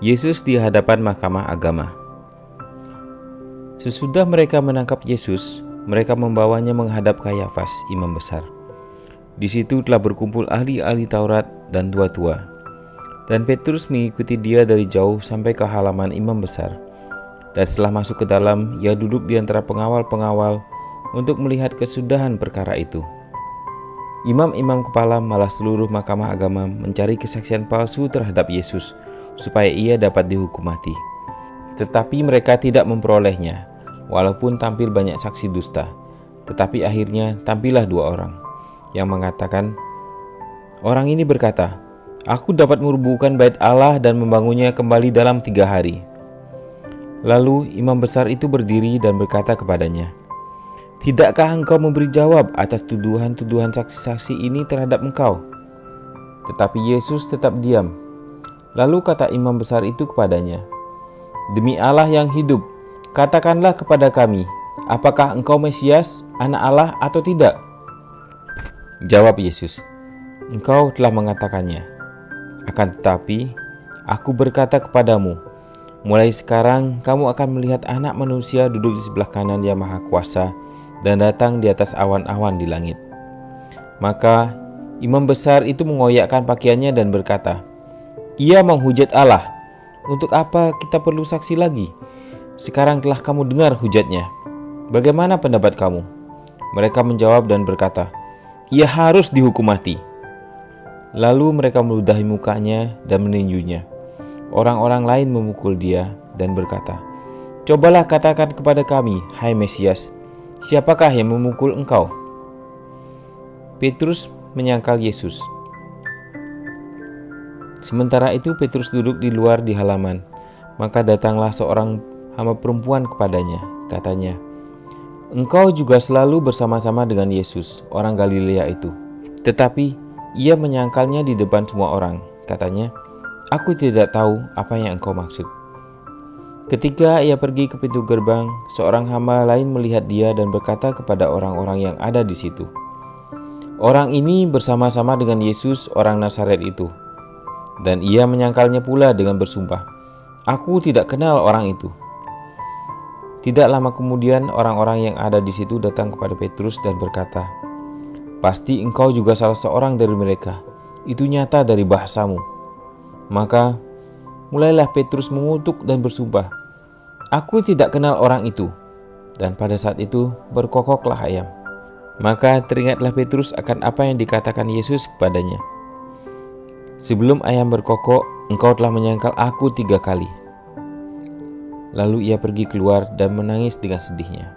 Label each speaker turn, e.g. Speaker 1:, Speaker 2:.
Speaker 1: Yesus di hadapan mahkamah agama. Sesudah mereka menangkap Yesus, mereka membawanya menghadap Kayafas, imam besar. Di situ telah berkumpul ahli-ahli Taurat dan tua-tua. Dan Petrus mengikuti dia dari jauh sampai ke halaman imam besar. Dan setelah masuk ke dalam, ia duduk di antara pengawal-pengawal untuk melihat kesudahan perkara itu. Imam-imam kepala malah seluruh mahkamah agama mencari kesaksian palsu terhadap Yesus, supaya ia dapat dihukum mati. Tetapi mereka tidak memperolehnya, walaupun tampil banyak saksi dusta. Tetapi akhirnya tampillah 2 orang, yang mengatakan, "Orang ini berkata, aku dapat merubuhkan bait Allah dan membangunnya kembali dalam 3 hari. Lalu imam besar itu berdiri dan berkata kepadanya, "Tidakkah engkau memberi jawab atas tuduhan-tuduhan saksi-saksi ini terhadap engkau?" Tetapi Yesus tetap diam. Lalu kata imam besar itu kepadanya, "Demi Allah yang hidup, katakanlah kepada kami, apakah engkau Mesias, anak Allah atau tidak?" Jawab Yesus, "Engkau telah mengatakannya. Akan tetapi, aku berkata kepadamu, mulai sekarang kamu akan melihat Anak Manusia duduk di sebelah kanan Yang Maha Kuasa dan datang di atas awan-awan di langit." Maka imam besar itu mengoyakkan pakaiannya dan berkata, "Ia menghujat Allah. Untuk apa kita perlu saksi lagi? Sekarang telah kamu dengar hujatnya. Bagaimana pendapat kamu?" Mereka menjawab dan berkata, "Ia harus dihukum mati." Lalu mereka meludahi mukanya dan meninjunya. Orang-orang lain memukul dia dan berkata, "Cobalah katakan kepada kami, hai Mesias, siapakah yang memukul engkau?" Petrus menyangkal Yesus. Sementara itu Petrus duduk di luar di halaman. Maka datanglah seorang hamba perempuan kepadanya. Katanya, "Engkau juga selalu bersama-sama dengan Yesus, orang Galilea itu." Tetapi ia menyangkalnya di depan semua orang. Katanya, "Aku tidak tahu apa yang engkau maksud." Ketika ia pergi ke pintu gerbang, seorang hamba lain melihat dia dan berkata kepada orang-orang yang ada di situ, "Orang ini bersama-sama dengan Yesus, orang Nazaret itu." Dan ia menyangkalnya pula dengan bersumpah, "Aku tidak kenal orang itu." Tidak lama kemudian orang-orang yang ada di situ datang kepada Petrus dan berkata, "Pasti engkau juga salah seorang dari mereka. Itu nyata dari bahasamu." Maka mulailah Petrus mengutuk dan bersumpah, "Aku tidak kenal orang itu." Dan pada saat itu berkokoklah ayam. Maka teringatlah Petrus akan apa yang dikatakan Yesus kepadanya, "Sebelum ayam berkokok, engkau telah menyangkal aku 3 kali." Lalu ia pergi keluar dan menangis dengan sedihnya.